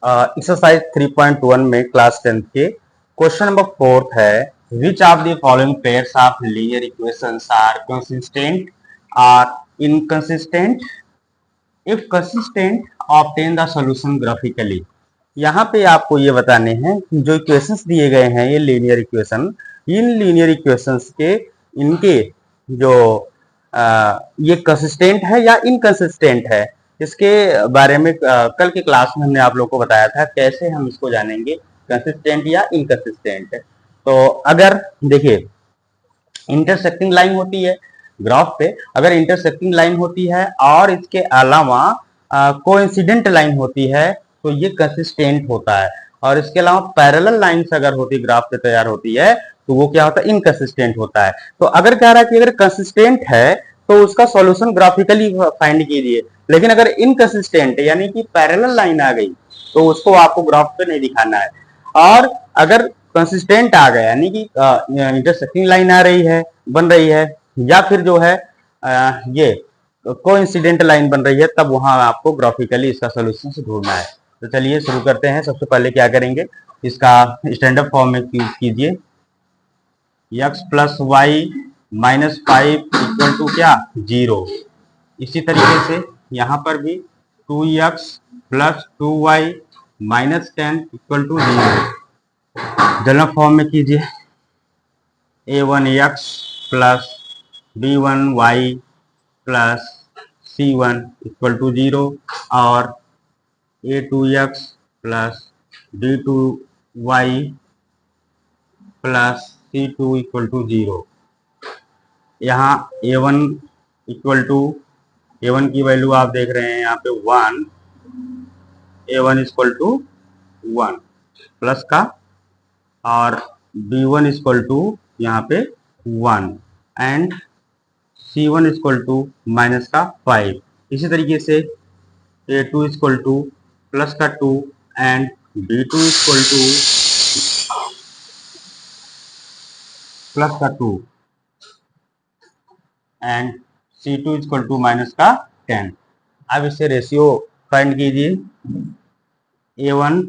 Exercise 3.1 में class 10th के question number 4 है, which of the following pairs of linear equations are consistent और inconsistent, if consistent obtain the solution graphically. यहाँ पे आपको ये बताने हैं कि जो इक्वेशंस दिए गए हैं ये linear equation, in linear equations के इनके जो ये कंसिस्टेंट है या इनकंसिस्टेंट है, इसके बारे में कल के क्लास में हमने आप लोगों को बताया था कैसे हम इसको जानेंगे कंसिस्टेंट या इनकंसिस्टेंट। तो अगर देखिए इंटरसेक्टिंग लाइन होती है ग्राफ पे, अगर इंटरसेक्टिंग लाइन होती है और इसके अलावा कोइंसिडेंट लाइन होती है तो ये कंसिस्टेंट होता है, और इसके अलावा पैरेलल लाइंस अगर होती ग्राफ पे तैयार होती है तो वो क्या होता है, इनकंसिस्टेंट होता है। तो अगर कह रहा है कि अगर कंसिस्टेंट है तो उसका सॉल्यूशन ग्राफिकली फाइंड कीजिए, लेकिन अगर इनकंसिस्टेंट यानी कि पैरेलल लाइन आ गई तो उसको आपको ग्राफ पे नहीं दिखाना है। और अगर कंसिस्टेंट आ गया यानी कि इंटरसेक्टिंग लाइन आ रही है, बन रही है, या फिर जो है ये कोइंसिडेंट लाइन बन रही है, तब वहां आपको ग्राफिकली इसका सोल्यूशन से ढूंढना है। तो चलिए शुरू करते हैं। सबसे पहले क्या करेंगे, इसका स्टैंडर्ड फॉर्म में कीजिए, x plus y minus 5 equal to क्या, 0। इसी तरीके से यहाँ पर भी 2x plus 2y minus 10 equal to 0। General form में कीजिए, a1x plus b1y plus c1 equal to 0 और a2x plus b2y plus c2 equal to 0। यहाँ a1 इक्वल टू, a1 की वैल्यू आप देख रहे हैं यहाँ पे 1, a1 इक्वल टू 1 प्लस का, और b1 इक्वल टू यहाँ पे 1 and c1 equal to minus का 5। इसी तरीके से a2 इक्वल टू प्लस का 2 and b2 equal two plus का 2 and c2 equal to minus का 10। अब इससे रेशियो फाइंड कीजिए, a1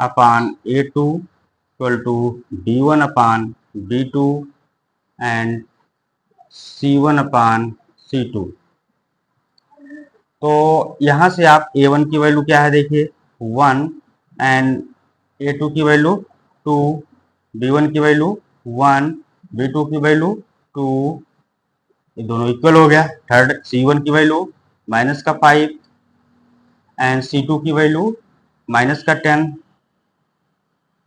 upon a2 equal to b1 upon b2 and c1 upon c2। तो यहां से आप a1 की वैल्यू क्या है देखिए 1 एंड a2 की वैल्यू 2, b1 की वैल्यू 1, b2 की वैल्यू 2, ये दोनों इक्वल हो गया। थर्ड c1 की वैल्यू माइनस का 5 एंड c2 की वैल्यू माइनस का 10,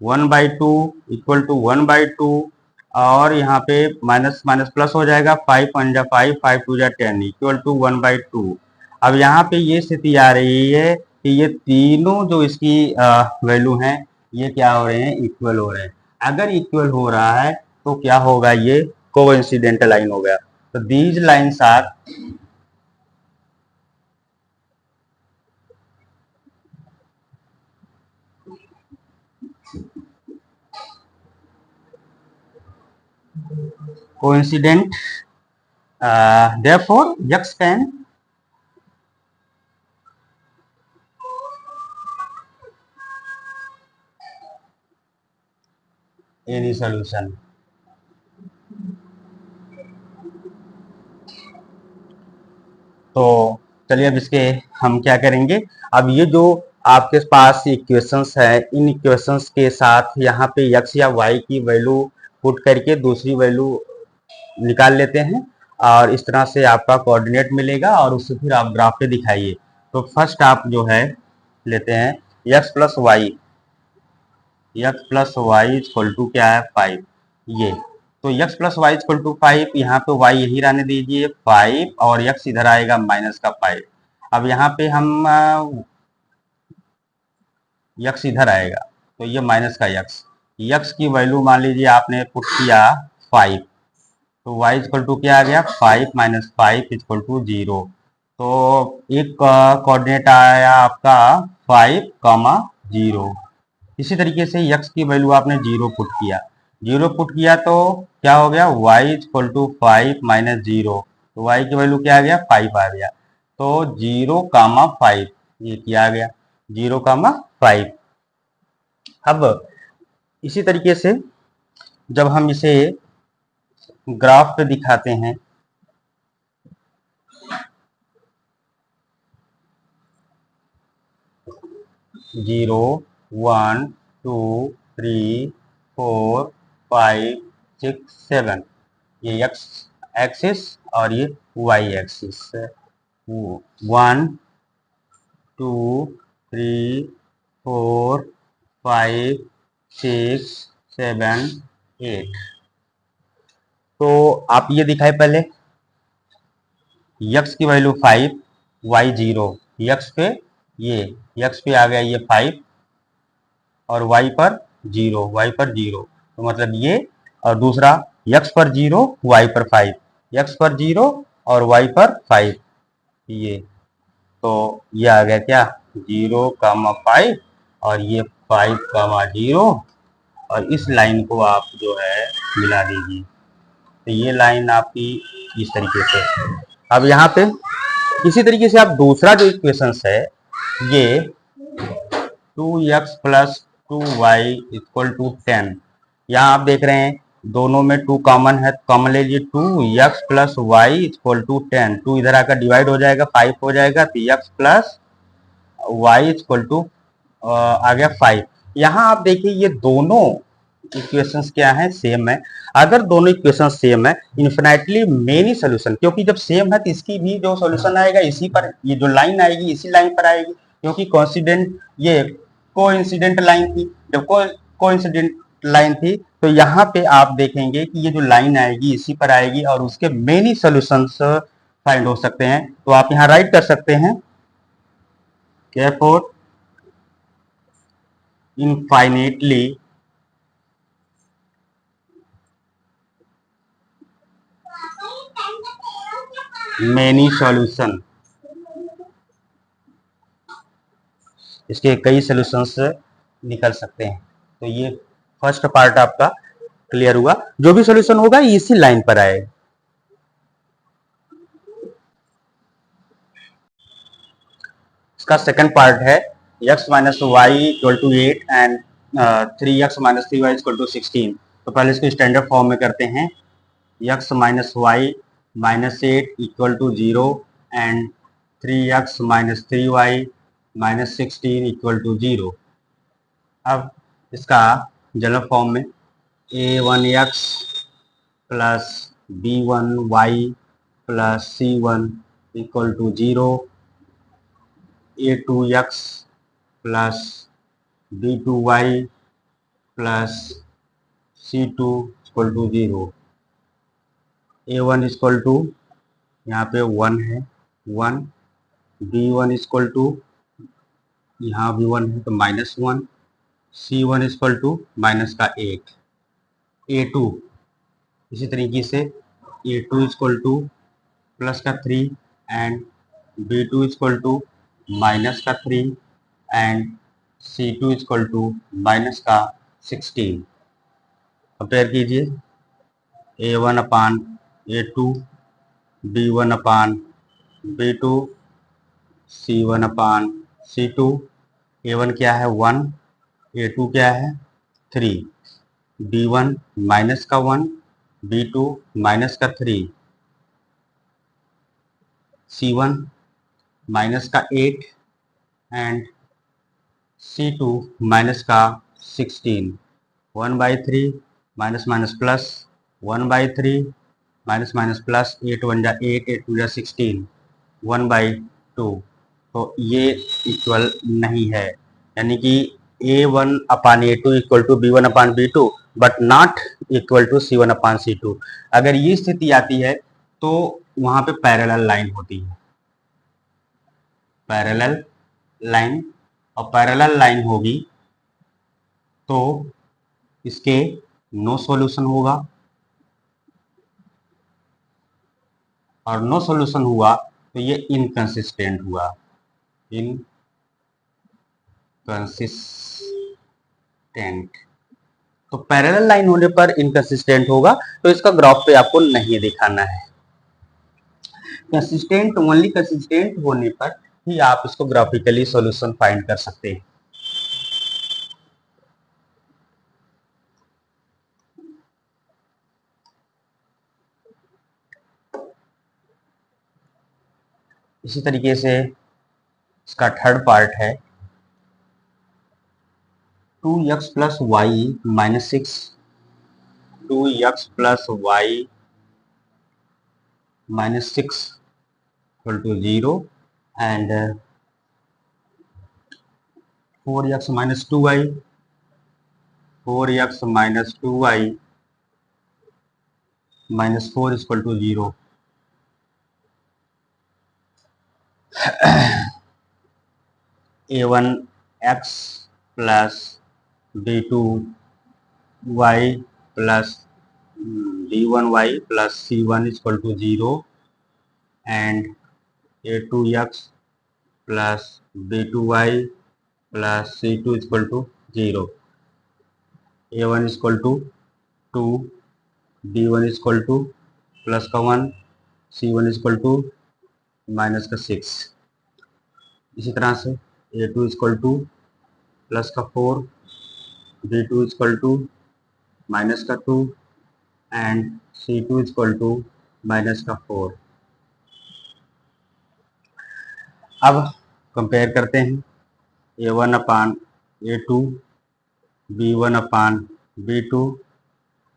1/2 इक्वल टू 1/2, और यहाँ पे माइनस माइनस प्लस हो जाएगा, 5 1 जा 5, 5 2 जा 10 इक्वल टू 1/2। अब यहाँ पे ये स्थिति आ रही है कि ये तीनों जो इसकी वैल्यू हैं ये क्या हो रहे हैं, इक्वल हो रहे हैं। अगर इक्वल हो रहा है तो क्या होगा, ये कोइंसिडेंट लाइन हो गया। तो these lines are coincident, therefore x can any solution। तो चलिए अब इसके हम क्या करेंगे, अब ये जो आपके पास इक्वेशंस है, इन इक्वेशंस के साथ यहाँ पे x या y की वैल्यू पुट करके दूसरी वैल्यू निकाल लेते हैं, और इस तरह से आपका कोऑर्डिनेट मिलेगा और उससे फिर आप ग्राफ पे दिखाइए। तो फर्स्ट आप जो है लेते हैं x plus y, x plus y equal to क्या है 5, ये तो x plus y equal to 5, यहाँ पे y यही रहने दीजिए 5 और x इधर आएगा माइनस का 5। अब यहाँ पे हम x इधर आएगा तो ये माइनस का x की वैल्यू मान लीजिए आपने पुट किया 5, तो y इक्वल टू क्या आ गया 5 माइनस 5 इक्वल टू 0। तो एक कोऑर्डिनेट आया आपका 5, 0। इसी तरीके से x की वैल्यू आपने 0 पुट किया तो क्या हो गया y इक्वल टू 5 माइनस 0, तो y की वैल्यू क्या आ गया 5 आ गया। तो 0, 5 ये क्या आ गया। 0,5। अब इसी तरीके से जब हम इसे ग्राफ पे दिखाते हैं, 0, 1, 2, 3, 4, 5, 6, 7, ये एक्स एक्सिस और ये वाई एक्सिस। 1, 2, 3, 4, 5, 6, 7, 8। तो आप ये दिखाए पहले, यक्स की वैल्यू 5, वाई 0, यक्स पे ये यक्स पे आ गया ये 5 और वाई पर 0, वाई पर 0, तो मतलब ये, और दूसरा यक्स पर 0, वाई पर 5, यक्स पर 0 और वाई पर 5, ये, तो ये आ गया क्या 0,5 और ये 5,0, और इस लाइन को आप जो है मिला दीजिए, तो ये लाइन आपकी इस तरीके से। अब यहाँ पे इसी तरीके से आप दूसरा जो इक्वेशन है, ये 2x plus 2y equal to 10, यहाँ आप देख रहे हैं दोनों में 2 कॉमन है, कॉमन ले लीजिए, 2x plus y equal to 10, 2 इधर आकर डिवाइड हो जाएगा, 5 हो जाएगा, तो x plus y equal to आ गया 5। यहाँ आप देखिए ये दोनों इक्वेशंस क्या है, सेम है। अगर दोनों इक्वेशन सेम है, इन्फिनाइटली मेनी सोल्यूशन, क्योंकि जब सेम है तो इसकी भी जो सोल्यूशन आएगा इसी पर, ये जो लाइन आएगी इसी लाइन पर आएगी, क्योंकि कोइंसिडेंट, ये कोइंसिडेंट लाइन थी। जब कोइंसिडेंट लाइन थी तो यहाँ पे आप देखेंगे कि ये जो लाइन आएगी इसी पर आएगी और उसके मेनी सोल्यूशंस फाइंड हो सकते हैं। तो आप यहाँ राइट कर सकते हैं, therefore infinitely many solution, इसके कई सॉल्यूशंस निकल सकते हैं। तो ये फर्स्ट पार्ट आपका क्लियर हुआ, जो भी सॉल्यूशन होगा इसी लाइन पर आएगा। इसका सेकंड पार्ट है x minus y equal to 8 and 3x minus 3y equal to 16। तो पहले इसको स्टैंडर्ड फॉर्म में करते हैं, x minus y minus 8 equal to 0 and 3x minus 3y minus 16 equal to 0। अब इसका जनरल फॉर्म में a1x plus b1y plus c1 equal to 0, a2x plus b2y plus c2 equal to 0। a1 equal to यहाँ पे 1 है, 1, b1 equal to यहाँ भी 1 है तो -1, c1 इक्वल टू माइनस का 8, a2 इसी तरीके से a2 इक्वल टू प्लस का 3 and b2 equal to minus का 3 and c2 equal to minus का 16। कंपेयर कीजिए, a1 upon a2, b1 upon b2, c1 upon c2। a1 क्या है 1, a2 क्या है 3, b1 माइनस का 1, b2 माइनस का 3, c1 माइनस का 8 एंड c2 माइनस का 16। 1/3 minus minus plus, 1/3 minus minus plus, 8 1 जा 8, 8 2 जा 16, 1/2। तो ये इक्वल नहीं है, यानी कि a1 upon a2 equal to b1 upon b2 but not equal to c1 upon c2। अगर ये स्थिति आती है तो वहां पे पैरेलल लाइन होती है, पैरेलल लाइन, और पैरेलल लाइन होगी तो इसके नो सॉल्यूशन होगा, और नो सॉल्यूशन हुआ तो ये इनकंसिस्टेंट हुआ, इनकंसिस्टेंट। तो पैरेलल लाइन होने पर इनकंसिस्टेंट होगा, तो इसका ग्राफ पे आपको नहीं दिखाना है। कंसिस्टेंट, ओनली कंसिस्टेंट होने पर ही आप इसको ग्राफिकली सॉल्यूशन फाइंड कर सकते हैं। इसी तरीके से इसका थर्ड पार्ट है 2x plus y minus 6, 2x plus y minus 6 equal to 0 and 4x minus 2y, 4x minus 2y minus 4 is equal to 0. a1x plus b2y plus d1y plus c1 is equal to 0 and a2x plus b2y plus c2 is equal to 0. a1 is equal to 2, d1 is equal to plus का 1, c1 is equal to minus का 6। इसी तरह से a2 is equal to plus का 4, b2 is equal to minus का 2 and c2 is equal to minus का 4। अब compare करते हैं a1 upon a2, b1 upon b2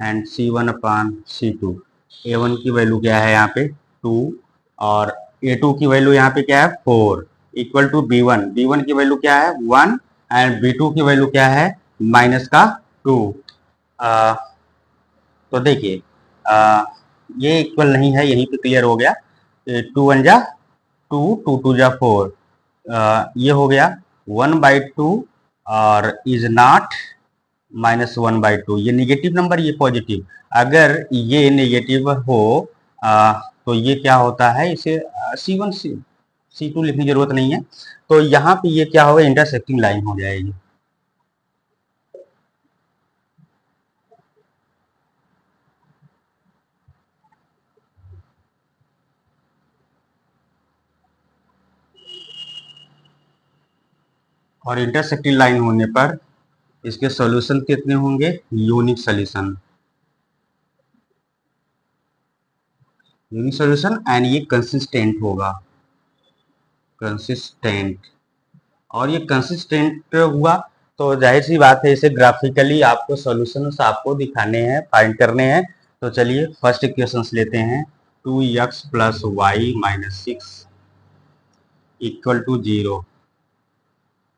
and c1 upon c2। a1 की वैल्यू क्या है यहाँ पे 2 और a2 की वैल्यू यहाँ पे क्या है 4 इक्वल टू b1, b1 की वैल्यू क्या है 1 एंड b2 की वैल्यू क्या है माइनस का 2। तो देखिए ये इक्वल नहीं है, यहीं पे क्लियर हो गया। 2 1 जा 2, 2 2 जा 4, ये हो गया 1/2 और इज नॉट -1/2। ये निगेटिव नंबर, ये पॉजिटिव। अगर ये नेगेटिव हो तो ये क्या होता है, इसे C1 C2 लिखने की जरूरत नहीं है। तो यहाँ पे ये क्या होगा, इंटरसेक्टिंग लाइन हो जाएगी। और इंटरसेक्टिंग लाइन होने पर इसके सॉल्यूशन कितने होंगे, unique solution, unique solution and ये कंसिस्टेंट होगा, कंसिस्टेंट। और ये कंसिस्टेंट हुआ तो जाहिर सी बात है इसे ग्राफिकली आपको सॉल्यूशंस आपको दिखाने हैं, फाइंड करने हैं। तो चलिए फर्स्ट इक्वेशंस लेते हैं। 2x plus y minus 6 equal to 0।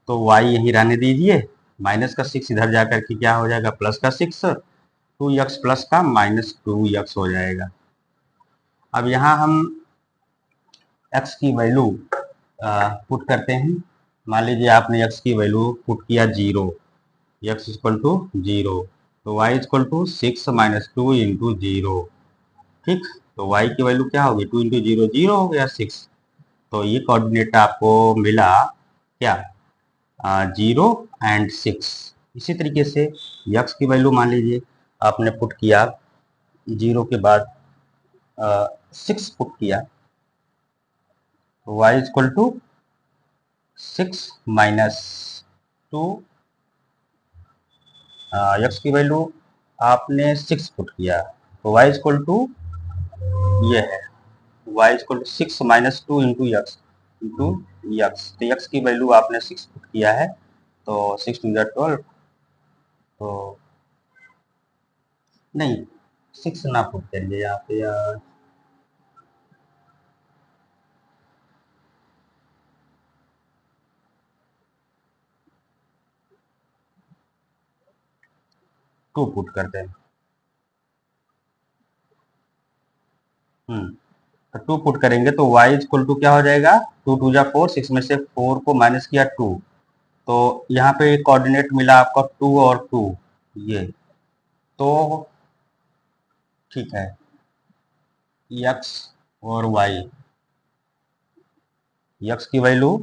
तो y यहीं रहने दीजिए, माइनस का 6 इधर जाकर के क्या हो जाएगा प्लस का 6, 2x प्लस का माइनस 2x हो जाएगा। अब यहाँ हम x की वैल्यू पुट करते हैं। मान लीजिए आपने x की वैल्यू पुट किया 0, x इक्वल टू 0, तो y equal to 6 minus 2 into 0। ठीक, तो y की वैल्यू क्या होगी 2 इंटू 0 0 हो गया 6। तो ये कोऑर्डिनेट आपको मिला क्या 0 एंड 6। इसी तरीके से x की वैल्यू मान लीजिए आपने पुट किया 0 के बाद 6 पुट किया, तो y equal to 6 minus 2, x की वैल्यू आपने 6 पुट किया, तो y इक्वल टू ये है y equal to 6 minus 2 into x into x. तो x की वैल्यू आपने 6 पुट किया है, तो 6 टू 12, तो नहीं 6 ना पुट करिए यहाँ पे यार, टू पुट करते हैं। तो 2 पुट करेंगे तो y इक्वल टू क्या हो जाएगा 2 2 जा 4, 6 में से 4 को माइनस किया 2, तो यहाँ पे कोऑर्डिनेट मिला आपका 2 और 2 ये, तो ठीक है x और y, x की वैल्यू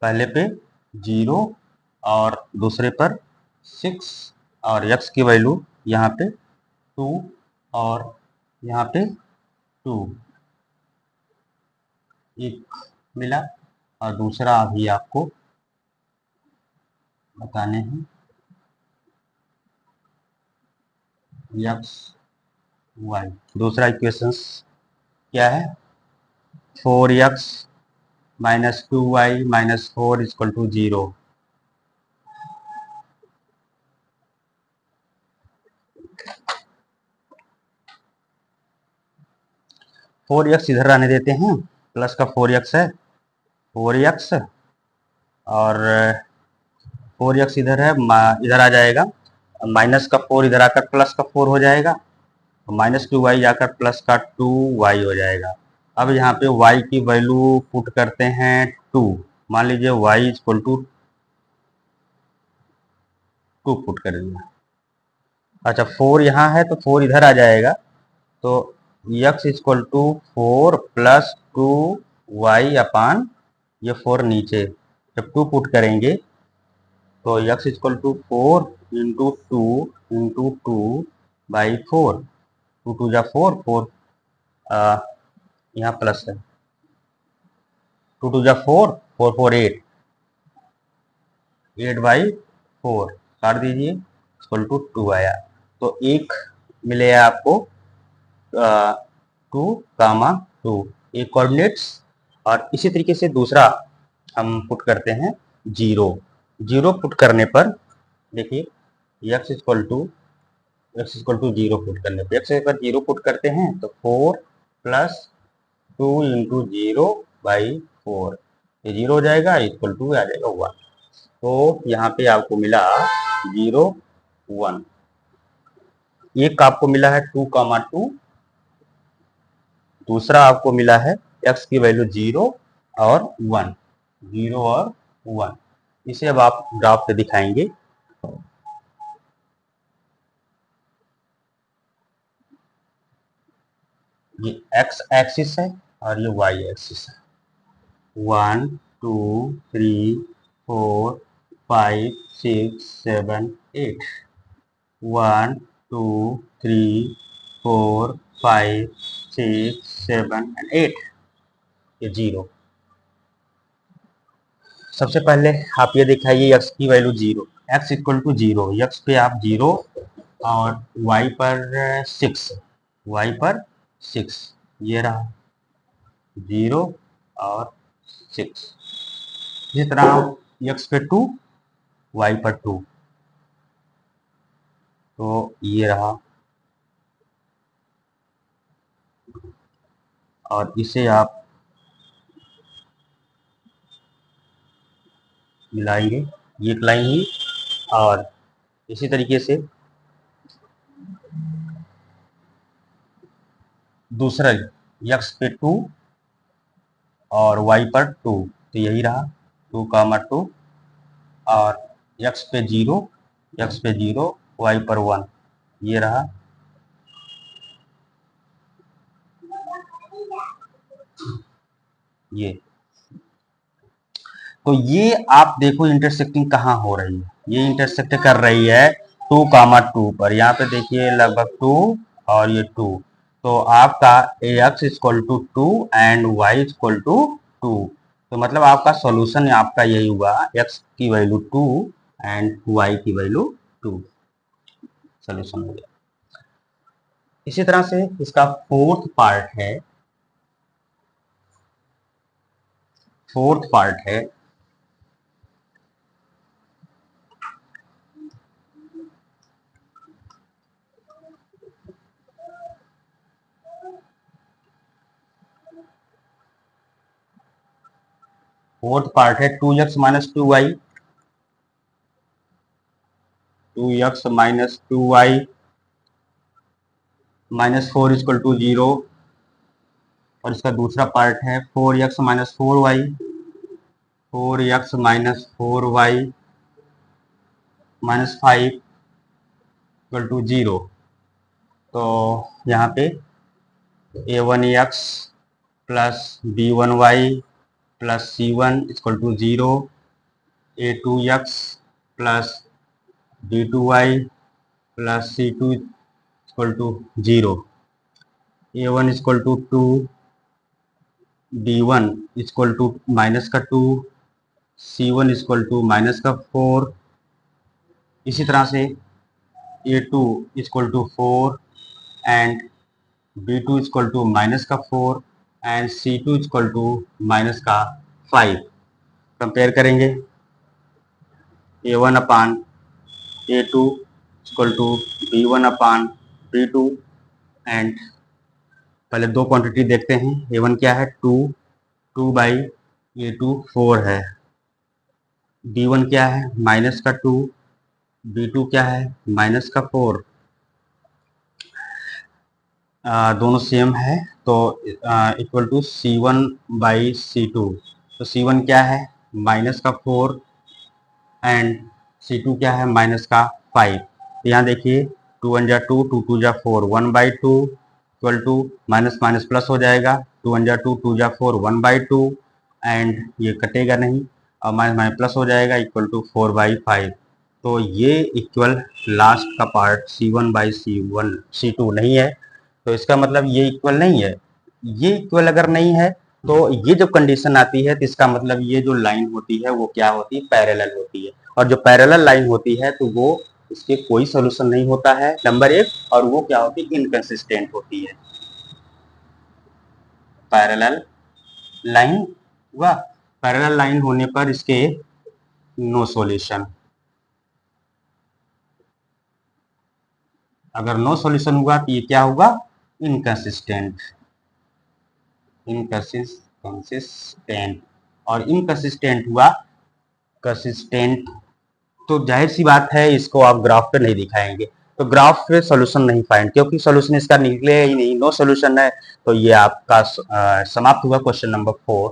पहले पे 0 और दूसरे पर 6 और x की वैल्यू यहाँ पे 2 और यहाँ पे 2 एक मिला। और दूसरा अभी आपको बताने हैं एक्स वाई। दूसरा इक्वेशंस क्या है? 4x minus 2y minus 4 equal to 0। 4x इधर रहने देते हैं, प्लस का 4x है, 4x और 4x इधर है, इधर आ जाएगा, माइनस का 4 इधर आकर प्लस का 4 हो जाएगा, माइनस 2y आकर प्लस का 2y हो जाएगा। अब यहाँ पे y की वैल्यू पुट करते हैं 2। मान लीजिए y इक्वल टू 2 पुट कर दिया। अच्छा 4 यहाँ है तो 4 इधर आ जाएगा, तो x equal to 4 plus 2y upon ये 4 नीचे, जब 2 पुट करेंगे तो x equal to 4 into 2 into 2 by 4, 2 टू जा 4, 4 यहाँ प्लस है, 2 टू जा 4, 4 4 8, 8 बाई 4 काट दीजिए, इक्वल टू 2 आया। तो एक मिलेगा आपको 2 कामा 2 एक कोऑर्डिनेट्स। और इसी तरीके से दूसरा हम पुट करते हैं 0। 0 पुट करने पर देखिए x इक्वल टू 0 पुट करने पर, x अगर 0 पुट करते हैं तो 4 प्लस 2 इंटू 0 बाई 4, ये 0 हो जाएगा, इक्वल टू आ जाएगा 1। तो यहाँ पे आपको मिला 0 1। एक आपको मिला है 2 कामा 2, दूसरा आपको मिला है x की वैल्यू 0 और 1, 0 और 1। इसे अब आप ग्राफ पे दिखाएंगे। ये x एक्सिस है और ये y एक्सिस है। 1 2 3 4 5 6 7 8, 1 2 3 4 5 6 7 एंड 8, ये 0। सबसे पहले आप ये दिखाइए x की value 0, x equal to 0, x पे आप 0 और y पर 6, y पर 6, ये रहा 0 और 6। इसी तरह x पे 2, y पर 2, तो ये रहा, और इसे आप मिलाएंगे, ये एक लाइन ही। और इसी तरीके से दूसरा x पे 2 और y पर 2, तो यही रहा 2 कामा 2, और x पे 0, y पर 1, ये रहा। ये तो ये आप देखो इंटरसेक्टिंग कहाँ हो रही है, ये इंटरसेक्ट कर रही है 2 कामा 2 पर। यहाँ पे देखिए लगभग 2 और ये 2, तो आपका x equal to 2 and y equal to 2। तो मतलब आपका सॉल्यूशन आपका यही हुआ, x की वैल्यू 2 एंड y की वैल्यू 2, सॉल्यूशन हो गया। इसी तरह से इसका फोर्थ पार्ट है फोर्थ पार्ट है 2x minus 2y, 2x minus 2y minus 4 equal to 0। और इसका दूसरा पार्ट है 4x minus 4y, 4x minus 4y minus 5 equal to 0। तो यहाँ पे a1x plus b1y plus c1 equal to 0, a2x plus b2y plus c2 equal to 0, a1 equal to 2, D1 equal to minus का 2, C1 equal to minus का 4, इसी तरह से A2 equal to 4 and B2 equal to minus का 4 and C2 equal to minus का 5। Compare करेंगे A1 upon A2 equal to B1 upon B2 and पहले दो क्वांटिटी देखते हैं। A1 क्या है 2 बाई A2 4 है। B1 क्या है माइनस का 2, B2 क्या है माइनस का 4। दोनों सेम है तो equal to C1 by C2। तो C1 क्या है माइनस का 4 एंड C2 क्या है माइनस का 5। तो यहाँ देखिए 2 1 जा 2, 2 2 जा 4, 1 by 2 equal to minus minus plus हो जाएगा। 2 1 जा 2, 2 जा 4, 1 बाई 2 एंड ये कटेगा नहीं और माइनस माइनस प्लस हो जाएगा इक्वल टू 4 बाई 5। तो ये इक्वल लास्ट का पार्ट C1 बाई C2 नहीं है। तो इसका मतलब ये इक्वल नहीं है। ये इक्वल अगर नहीं है तो ये जब कंडीशन आती है तो इसका मतलब ये जो लाइन होती है वो क्या होती है पैरेलल होती है। और जो पैरेलल लाइन होती है तो वो इसके कोई सोल्यूशन नहीं होता है नंबर 1, और वो क्या होती है इनकंसिस्टेंट होती है। पैरेलल लाइन हुआ, पैरेलल लाइन होने पर इसके नो सॉल्यूशन। अगर नो सॉल्यूशन हुआ तो ये क्या होगा इनकंसिस्टेंट। इनकंसिस्टेंट और इनकंसिस्टेंट हुआ कंसिस्टेंट। तो जाहिर सी बात है इसको आप ग्राफ पे नहीं दिखाएंगे, तो ग्राफ पे सॉल्यूशन नहीं फाइंड, क्योंकि सॉल्यूशन इसका निकले ही नहीं, नो सॉल्यूशन है। तो ये आपका समाप्त हुआ क्वेश्चन नंबर 4।